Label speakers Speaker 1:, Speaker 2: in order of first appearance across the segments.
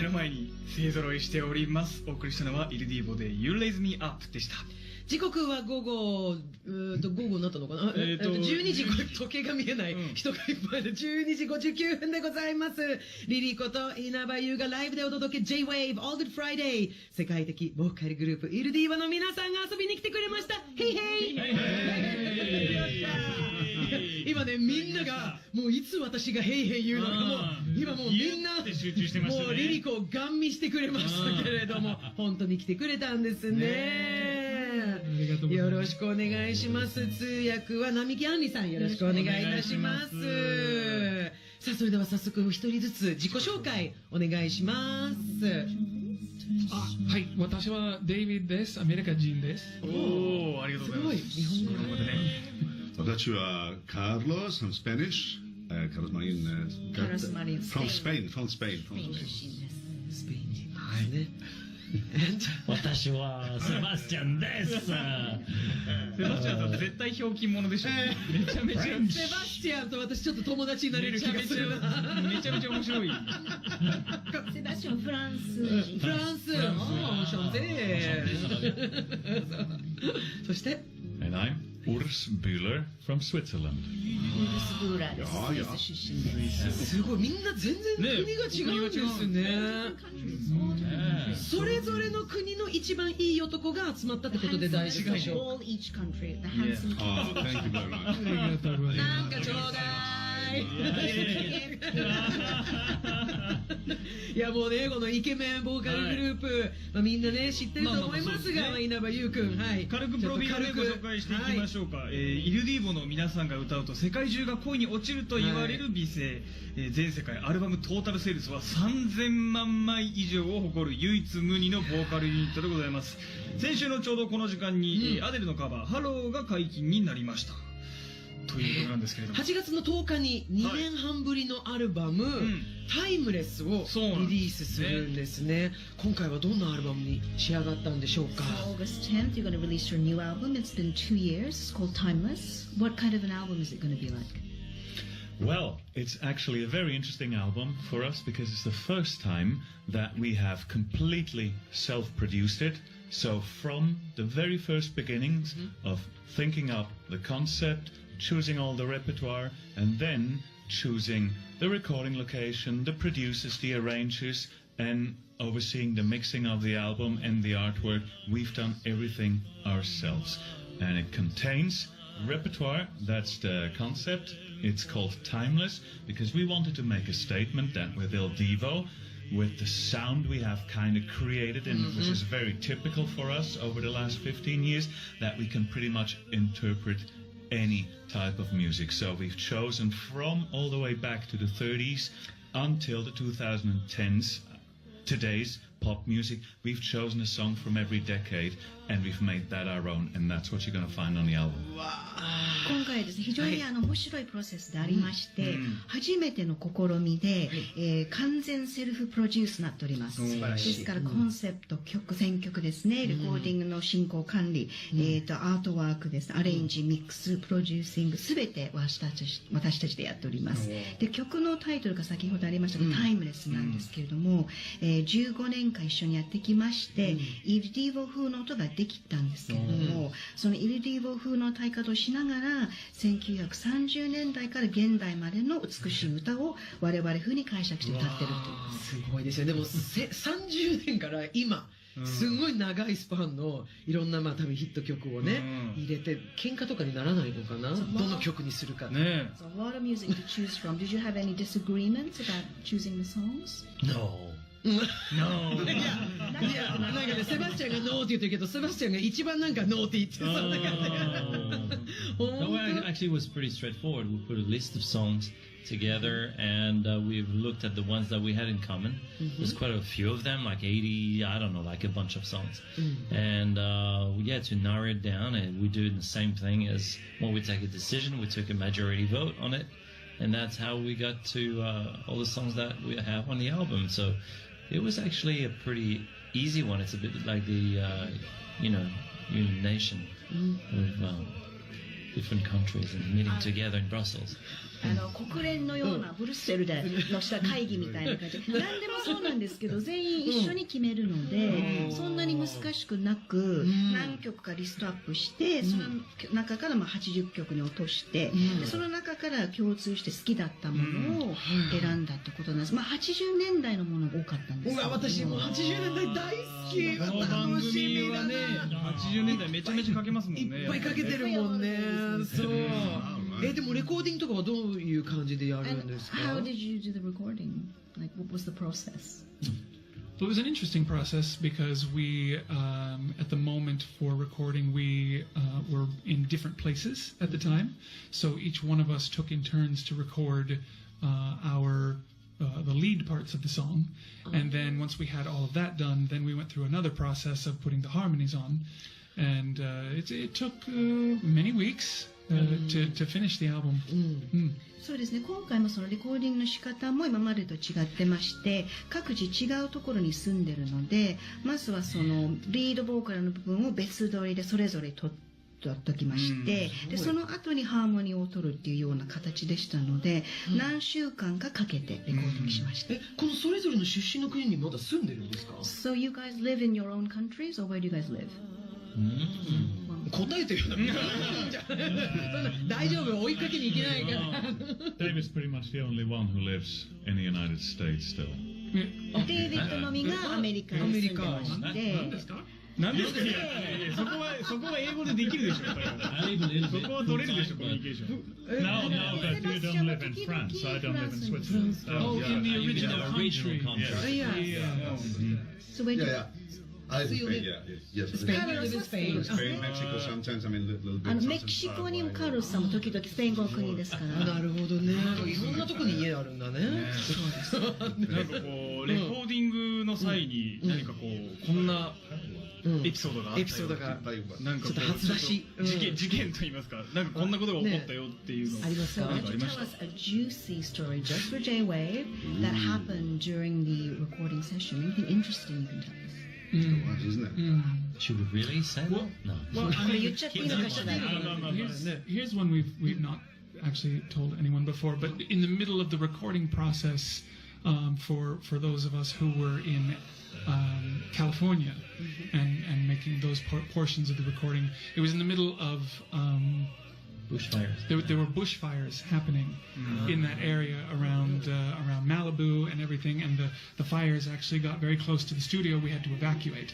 Speaker 1: の前に勢ぞろいしております。お送りしたのはイルディーボで You Raise Me Up でした。
Speaker 2: 時刻は午後になったのかな12時、時計が見えない、人がいっぱいで12時59分でございます。リリコと稲葉優がライブでお届け J-Wave All Good Friday。世界的ボーカルグループイルディーバの皆さんが遊びに来てくれました。ヘイヘイ今ね、みんなが、もういつ私がヘイヘイ言うのか、もう、今もうみんな、もうリリコをガン見してくれましたけれども、本当に来てくれたんですね。よろしくお願いします。通訳は並木杏里さん、よろしくお願いいたします。さあ、それでは早速お一人ずつ自己紹介お願いします。
Speaker 3: はい、私はデイビッドです。アメリカ人です。
Speaker 1: おー、ありがとうございます。
Speaker 2: すごい、日本語でね。
Speaker 4: 私はカーロス、from Spanish。カルマリン、from Spain。
Speaker 2: スペイン出身です。はいね。
Speaker 5: 私はセバスチャンです。セ
Speaker 1: バスチャンさん絶対ひょうきん者でしょ。めちゃめちゃ。
Speaker 2: セバスチャンと私ちょっと友達になれる気がするな。
Speaker 1: めちゃめちゃ面白い。
Speaker 6: セバスチャンフランス人。
Speaker 2: フランス。シャンゼー。そして。
Speaker 5: And I'm Urs Bühler from Switzerland.
Speaker 6: ウルスブーラーです。スイス出身です。
Speaker 2: すごい、みんな全然国が違うんですね。それぞれの国の一番いい男が集まったってことで大事でしょう。
Speaker 6: All each country, the handsome king.
Speaker 4: Thank you very much.
Speaker 2: なんかちょうだい。いやもうね、このイケメンボーカルグループ、まあ、みんなね知ってると思いますが、稲葉優くん、はい、
Speaker 1: 軽くプロフィールでご紹介していきましょうか。イルディーボの皆さんが歌うと世界中が恋に落ちると言われる美声、全世界アルバムトータルセールスは3000万枚以上を誇る唯一無二のボーカルユニットでございます。先週のちょうどこの時間に、アデルのカバー「ハロー」が解禁になりましたということなんですけれども、
Speaker 2: 8月の10日に2年半ぶりのアルバム、タイムレスをリリースするんですね。今回はどんなアルバムに仕上がったんでしょうか。
Speaker 6: August 10th, you're going to release your new album. It's been 2 years. It's called Timeless. What kind of an album is it going to be like?
Speaker 5: Well, it's actually a very interesting album for us because it's the first time that we have completely self-produced it. So from the very first beginnings of thinking up the concept, choosing all the repertoire, and then choosing the recording location, the producers, the arrangers, and overseeing the mixing of the album and the artwork, we've done everything ourselves. And it contains repertoire, that's the concept. It's called Timeless because we wanted to make a statement that with Il Divo, with the sound we have kind of created, and which is very typical for us over the last 15 years, that we can pretty much interpret any type of music. So we've chosen from all the way back to the 30s until the 2010s, today's pop music. We've chosen a song from every decade and we've made that our own, and that's what you're going to find on the album.
Speaker 6: 今回ですね、非常に面白いプロセスでありまして、初めての試みで、完全セルフプロデュースになっております。ですからコンセプト、曲、選曲ですね、レコーディングの進行管理、アートワークですね、アレンジ、ミックス、プロデューシング、すべて私たちでやっております。で、曲のタイトルが先ほどありましたが、タイムレスなんですけれども、15年間一緒にやってきまして、イルディーボ風の音ができたんですけれども、そのイルディーボ風の歌い方をしながら、1930年代から現代までの美しい歌を我々風に解釈して歌ってるという。
Speaker 2: すごいですよ。でも30年から今、すごい長いスパンのいろんな多分ヒット曲をね、入れて喧嘩とかにならないのかな。どの曲にするかね。
Speaker 6: So a lot of music to choose from. Did you have any disagreements about choosing the songs?
Speaker 5: No.
Speaker 2: No. いや、なんかね、セバスチャンがノーって言ってるけど、セバスチャンが一番なんかノーって言ってそうな感じが。
Speaker 7: No, actually it was pretty straightforward. We put a list of songs together and we've looked at the ones that we had in common. There's quite a few of them, like 80, I don't know, like a bunch of songs. And to narrow it down, and we do the same thing as when we take a decision, we took a majority vote on it. And that's how we got to all the songs that we have on the album. So it was actually a pretty easy one. It's a bit like the, United Nation of different countries and meeting together in Brussels.
Speaker 6: 国連のようなブルッセルでのした会議みたいな感じで何でもそうなんですけど全員一緒に決めるのでそんなに難しくなく何曲かリストアップしてその中から80曲に落としてでその中から共通して好きだったものを選んだってことなんです。80年代のものが多かったんです。
Speaker 2: 私も80年代大好き。
Speaker 1: この番組はね80年代めちゃめちゃかけますもんね。
Speaker 2: いっぱいかけてるもんね。そう。でもレコーディングとかはどういう感じでやるんですか？
Speaker 6: How did you do the recording? Like what was the process?
Speaker 3: It was an interesting process because we, at the moment for recording, we were in different places at the time. So each one of us took in turns to record the lead parts of the song. And then once we had all of that done, then we went through another process of putting the harmonies on. And it took many weeks to finish the album.
Speaker 6: そうですね、今回もそのレコーディングの仕方も今までと違ってまして各自違うところに住んでるのでまずはそのリードボーカルの部分を別撮りでそれぞれ撮っときましてでその後にハーモニーを取るっていうような形でしたので何週間かかけてレコーディングしました。
Speaker 2: このそれぞれの出身の国にまだ住んでるんですか？
Speaker 6: So you guys live in your own countries or where do you guys live?
Speaker 2: 答えてよ。大丈夫追いかけにいけないから。
Speaker 5: David's pretty much the only one who lives in the United States still.
Speaker 6: デイビッドのみがアメリカに住んでまして。
Speaker 1: 何ですか？そこは英語でできるでしょ。そこは取れるでしょコミュニケーション。
Speaker 5: No, but you don't live in France. I don't live in Switzerland.
Speaker 3: Oh, in the original country.
Speaker 6: So where do you
Speaker 4: I live in Spain, yes.
Speaker 2: Spain.
Speaker 4: Spain, Mexico, sometimes, I mean, little bits.
Speaker 6: メキシコにカルロスさんも時々スペイン語の国ですから。
Speaker 2: なるほどね。いろんなとこに家あるんだね。
Speaker 1: なんかこうレコーディングの際に何かこうこんなエピソードがあったよ。
Speaker 2: エピソードが
Speaker 1: なんか
Speaker 2: ちょっと初出し。
Speaker 1: 事件と言いますか、なんかこんなことが起こったよっていうの
Speaker 2: ありますか？
Speaker 1: なんかありました。
Speaker 6: Tell us a juicy story just for J-Wave that happened during the recording session. Anything interesting you can tell us?
Speaker 4: Isn't it?
Speaker 7: Should we really say that? No.
Speaker 3: Well, I mean,
Speaker 6: 言っちゃっていいのかしら。
Speaker 3: here's one we've not actually told anyone before, but in the middle of the recording process, for those of us who were in California and making those portions of the recording, it was in the middle of
Speaker 7: Bushfires.
Speaker 3: There were bushfires happening in that area around Malibu and everything, and the fires actually got very close to the studio. We had to evacuate.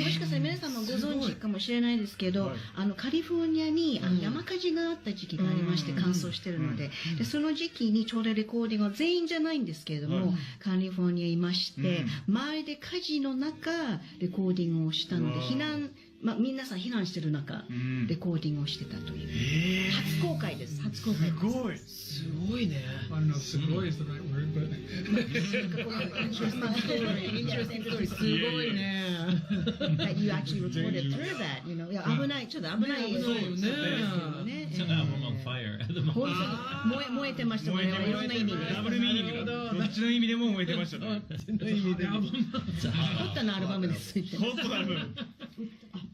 Speaker 6: もしかしたら皆さんもご存知かもしれないですけど、カリフォルニアに山火事があった時期がありまして乾燥してるので、でその時期にちょうどレコーディングは全員じゃないんですけれども、カリフォルニアいまして、周りで火事の中レコーディングをしたので皆さん避難してる中、レコーディングをしてたという、初公開です。初公開です。
Speaker 1: すごい。
Speaker 2: すごいね。
Speaker 3: I don't know if "sugoi" is the right word, but
Speaker 2: Interesting story. すごいね。
Speaker 6: That you actually recorded through that, you know. いや危ない、ちょっと危ない映像ですね。
Speaker 7: It's an album on fire at the moment.
Speaker 6: 燃えてましたね。いろんな意味で。
Speaker 1: ダブルミーニングだ。どっちの意味でも燃えてましたね。
Speaker 2: の意味で。
Speaker 6: ホットなアルバムです。
Speaker 1: ホットなアルバム。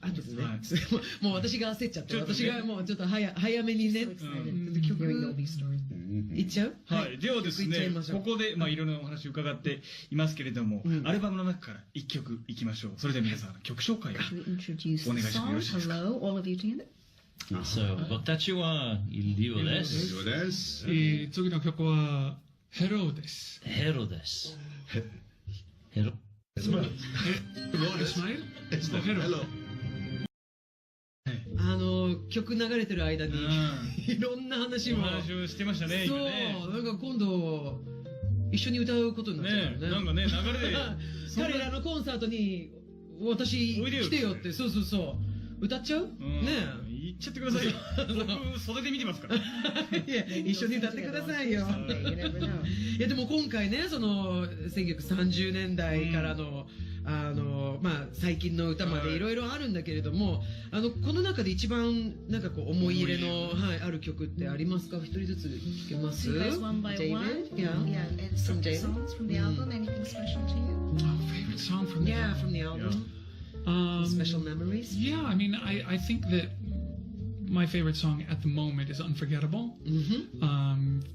Speaker 2: あとですね。もう私が焦っちゃって、私がもうちょっと早めにね。曲いっちゃう？
Speaker 1: はい。ではですね、ここでいろんなお話を伺っていますけれども、アルバムの中から一曲いきましょう。それでは皆さん曲紹介をお願いしてもよろしいですか。
Speaker 6: Hello, all of you together.
Speaker 7: So, 私はIl Dio des.
Speaker 3: 次の曲はヘロです。
Speaker 7: ヘロです。ヘロ。
Speaker 3: Hello.
Speaker 2: 曲流れてる間にいろんな話も
Speaker 1: をしてましたね。
Speaker 2: そう、なんか今度一緒に歌うことになっちゃったね。
Speaker 1: なんかね、流れで
Speaker 2: 彼らのコンサートに私来てよって、そう歌っちゃう？ねえ。
Speaker 1: 言っちゃってくださいよ。僕袖で見てますから。
Speaker 2: いや一緒に歌ってくださいよ。いやでも今回ね、その1930年代からの最近の歌までいろいろあるんだけれども、この中で一番なんかこう思い入れのある曲ってありますか？一人ずつ聞けます？
Speaker 6: One by one. Yeah. And some songs from the album. Anything special to you?
Speaker 3: Favorite song from the
Speaker 2: Yeah, from the album. Special memories.
Speaker 3: Yeah, I mean, I think that my favorite song at the moment is Unforgettable,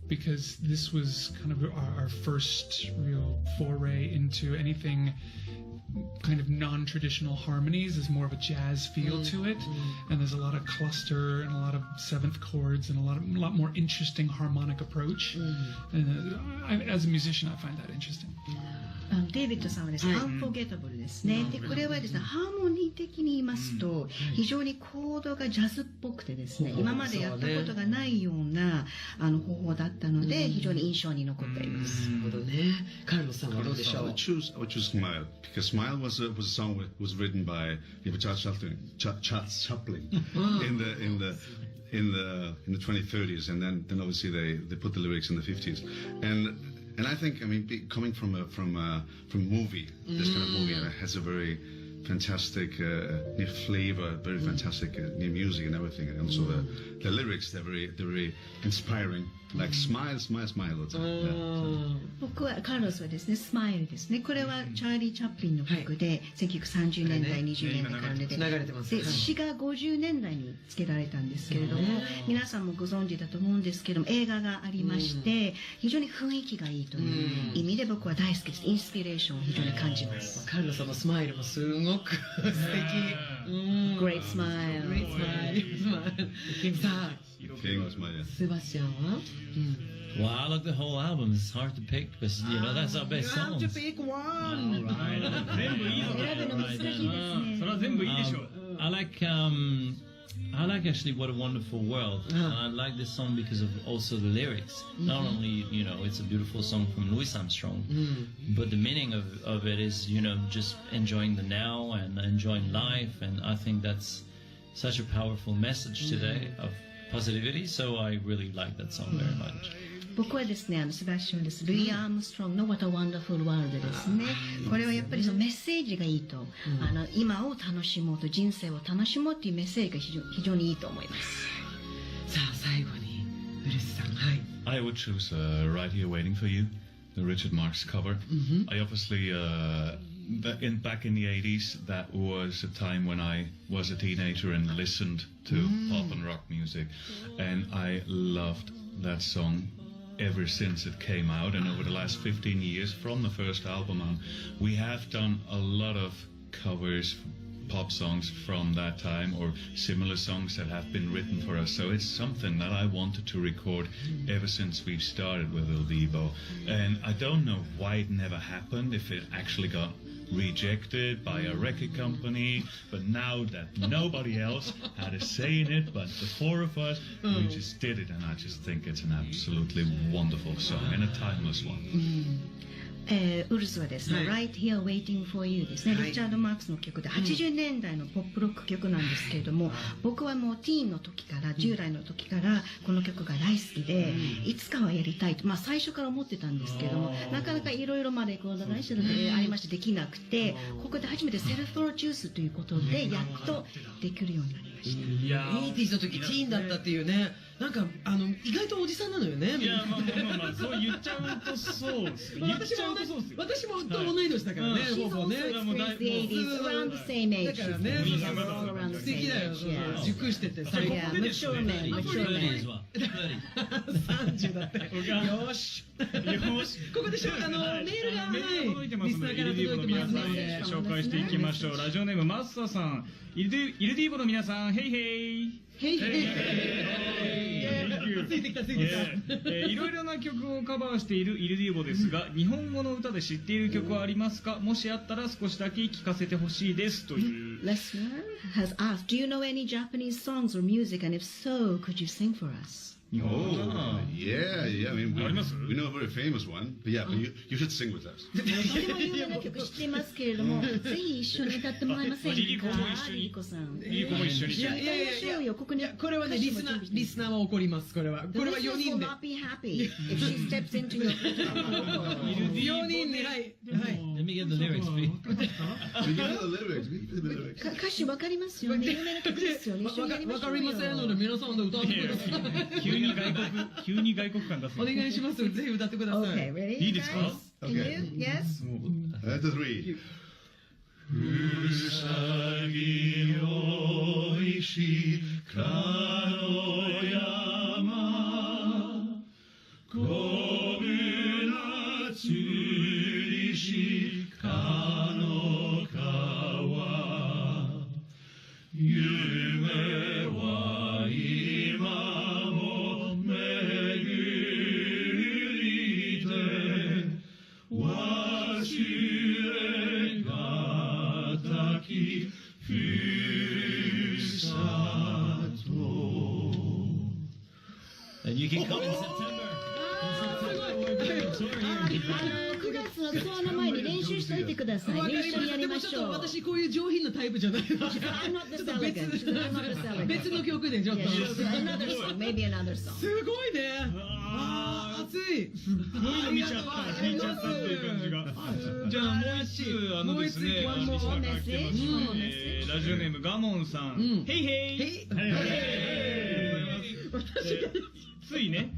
Speaker 3: because this was kind of our first real foray into anything kind of non-traditional harmonies. There's more of a jazz feel to it, and there's a lot of cluster and a lot of seventh chords and a lot more interesting harmonic approach. And as a musician, I find that interesting.
Speaker 6: デイビッドさんはですね、アンフォゲタブルですね。で、これはですね、ハーモニー的に言いますと、非常にコードがジャズっぽくてですね、今までやったことがないような方法だったので、非常に印象に残っています。
Speaker 2: なるほどね。カルロスさんはどうでしょう。
Speaker 4: I would choose Smile because Smile was a song that was written by Charles Chaplin in the 2030s, and then obviously they put the lyrics in the 50s, and I think, I mean, coming from movie, this kind of movie, and it has a very fantastic flavor, very fantastic music and everything, and also the lyrics, they're very inspiring. Like smile, smile, smile.
Speaker 6: 僕はカルロスはですね、スマイルですね。これはチャーリー・チャップリンの曲で、1930年代、20年代から出て、で詩が50年代につけられたんですけれども、皆さんもご存知だと思うんですけども、映画がありまして、非常に雰囲気がいいという意味で僕は大好きです。インスピレーションを非常に感じます。
Speaker 2: カルロスさんのスマイルもすごく素敵。
Speaker 6: Great smile.
Speaker 2: Great smile. さあ、セバスチャンは
Speaker 7: Well, I like the whole album. It's hard to pick because, you know, that's our best songs.
Speaker 2: You have to pick one.
Speaker 1: 全部いいぞ。
Speaker 6: 選ぶの難しいですね。
Speaker 1: それは全部いいでしょう。
Speaker 7: I like actually What a Wonderful World, and I like this song because of also the lyrics. Not only, you know, it's a beautiful song from Louis Armstrong, but the meaning of it is, you know, just enjoying the now and enjoying life, and I think that's such a powerful message today of positivity, so I really like that song very much.
Speaker 6: 僕はですね、セバスチャンです。ルイ・アームストロングの What a Wonderful World ですね。これはやっぱりそのメッセージがいいと、今を楽しもうと、人生を楽しもうというメッセージが非常にいいと思います。
Speaker 2: さあ、最後に、ウルスさん。はい。
Speaker 5: I would choose Right Here Waiting for You, the Richard Marx cover. I obviously, back in the 80s, that was a time when I was a teenager and listened to pop and rock music. And I loved that song ever since it came out, and over the last 15 years from the first album on, we have done a lot of covers, pop songs from that time or similar songs that have been written for us. So it's something that I wanted to record ever since we've started with Il Divo. And I don't know why it never happened, if it actually got rejected by a record company, but now that nobody else had a say in it but the four of us, we just did it, and I just think it's an absolutely wonderful song and a timeless one.
Speaker 6: ウルスはですね、Right Here Waiting for You ですね、リチャード・マークスの曲で80年代のポップロック曲なんですけれども、僕はもうティーンの時から10代の時からこの曲が大好きで、いつかはやりたいと、最初から思ってたんですけれども、なかなかいろいろレコード会社でありましてできなくて、ここで初めてセルフプロデュースということでやっとできるようになりました。
Speaker 2: いやー、80の時ティーンだったっていうね、なんか意外とおじさんなのよね。
Speaker 1: いや、そう言っちゃうとそうです。
Speaker 2: 私もと同い年だからね。
Speaker 6: そうそうね。around the same age。
Speaker 2: だからね、素敵だよ。熟してて最高。
Speaker 6: mature man。
Speaker 2: 30だって。よし。ここでメールが
Speaker 1: 届いてますので、イルディーボの皆さん紹介していきましょう。ラジオネームマッサさん、イルディーボの皆さん、ヘイヘイ。
Speaker 2: ついてきた。
Speaker 1: いろいろな曲をカバーしているイルディーボですが、日本語の歌で知っている曲はありますか？もしあったら少しだけ聞かせてほしいですという。
Speaker 6: Listener has asked, do you know any Japanese songs or music, and if so, could you sing for us?
Speaker 4: Oh, yeah. I mean, we know a very famous one, but yeah, but you should sing with us.
Speaker 6: とても有名な曲知っていますけれども、ぜひ一緒に歌ってもらえませんか？リリコさん。
Speaker 1: リリコも一緒に。
Speaker 2: いや、これはね、リスナーは怒ります。これは4人で。4人で、はい。
Speaker 7: Let me get the lyrics, please.
Speaker 6: 歌詞わかりますよね。有名な曲ですよね。
Speaker 2: わかりませんので、皆さんで歌ってください。
Speaker 1: 急に外国感出す。
Speaker 2: お願いします。ぜひ歌ってください。
Speaker 6: い
Speaker 1: いですか？
Speaker 6: Can you? Yes?
Speaker 4: That's 3. うさぎよいしかの山こぶなつりしかの川夢は今も巡りて忘れがたきふるさと
Speaker 7: And you can come in September.
Speaker 6: 9月のツアーの前に練習しておいてくださいね。一緒にやりましょう。
Speaker 2: 私こういう上品なタイプじゃないの。ちょっと
Speaker 6: I'm not the elegant. I'm not the elegant.
Speaker 2: 別の曲でちょっと。
Speaker 6: Yes, another song, maybe another song.
Speaker 2: すごいね。熱い。
Speaker 1: 見ちゃったっていう感じが。じゃあもう一つですね、
Speaker 6: もう一つ
Speaker 1: リスナーから来てます
Speaker 6: うん
Speaker 1: ラジオネームガモンさん。ヘイヘイ。
Speaker 2: へい。
Speaker 1: ついね、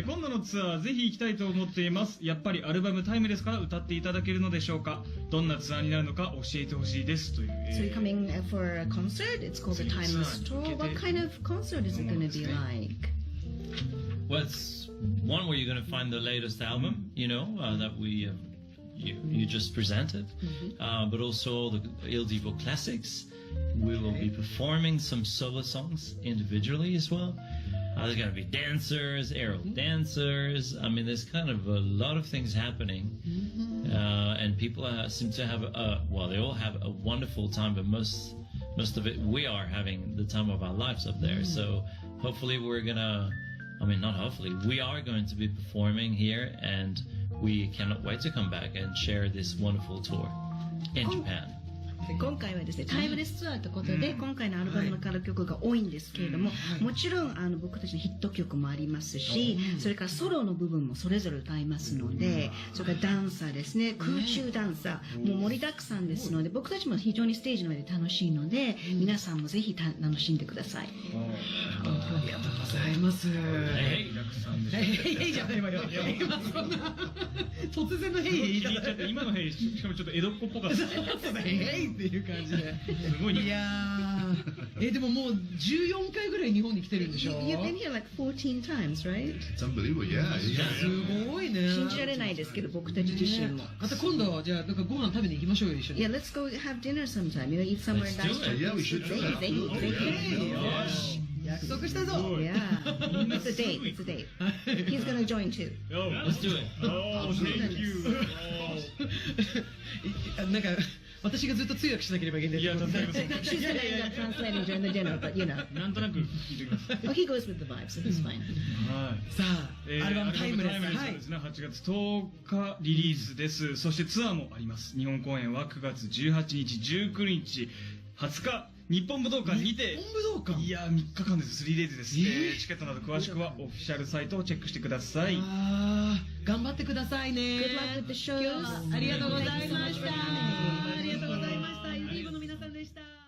Speaker 1: 今度のツアーぜひ行きたいと思っています。やっぱりアルバムタイムですから歌っていただけるのでしょうか。どんなツアーになるのか教えてほしいですという。
Speaker 6: So you're coming for a concert? It's called the Timeless Tour. What kind of concert is it going to be like?
Speaker 7: Well, it's one where you're going to find the latest album, that you just presented, but also the Il Divo classics. We will be performing some solo songs individually as well. There's going to be dancers, aerial dancers. I mean, there's kind of a lot of things happening, and people seem to have they all have a wonderful time, but most of it we are having the time of our lives up there. So hopefully we're gonna. Not hopefully. We are going to be performing here, and we cannot wait to come back and share this wonderful tour in Japan.
Speaker 6: 今回はですね、タイムレスツアーということで、今回のアルバムから曲が多いんですけれども、もちろん僕たちのヒット曲もありますし、それからソロの部分もそれぞれ歌いますので、それからダンサーですね、空中ダンサー、もう盛りだくさんですので、僕たちも非常にステージの上で楽しいので、皆さんもぜひ楽しんでください。
Speaker 2: ありがとうございます。
Speaker 7: Hey,
Speaker 2: へいじゃないわよ。今そんな突然のへい言いた
Speaker 1: 気に入っちゃって今のヘイしかもちょっと江戸っ子っぽかった。
Speaker 2: へいっていう感じで。
Speaker 1: すごいね。
Speaker 2: いやー、でももう14回ぐらい日本に来てるんでしょ。
Speaker 6: You've been here like 14 times, right?
Speaker 4: It's unbelievable, yeah.
Speaker 2: すごいね。
Speaker 6: 信じられないですけど、僕たち自身も。
Speaker 2: また今度じゃあなんかご飯食べに行きましょうよ一緒に。
Speaker 6: Yeah, let's go have dinner sometime. Eat somewhere
Speaker 7: Let's
Speaker 6: nice.
Speaker 7: do it.
Speaker 4: Yeah, we should do that.
Speaker 6: ぜひぜひぜひ。
Speaker 2: よし、約束したぞ。
Speaker 6: Yeah, it's a date. It's a date. He's gonna join too.
Speaker 7: let's do it.
Speaker 1: Oh, thank you.
Speaker 2: なんか私がずっと通訳しなければいけない。
Speaker 1: いや、助かります。
Speaker 6: She's gonna end up translating during the dinner, but you know.
Speaker 1: なんとなく聞いてきます。
Speaker 6: Oh, he goes with the vibe, so he's fine.
Speaker 1: はい。
Speaker 2: さあ、アルバムタイムレス。はい
Speaker 1: ですね、8月10日リリースです。そしてツアーもあります。日本公演は9月18日、19日、20日、日本武道館にて、
Speaker 2: 本武道館。
Speaker 1: いや、3日間です。3days です。チケットなど詳しくはオフィシャルサイトをチェックしてください。
Speaker 2: 頑張ってくださいね。
Speaker 6: Good luck with the shows.
Speaker 2: ありがとうございました。
Speaker 6: Thank you so much for coming.
Speaker 2: ありがとうございました。ユニーボの皆さんでした。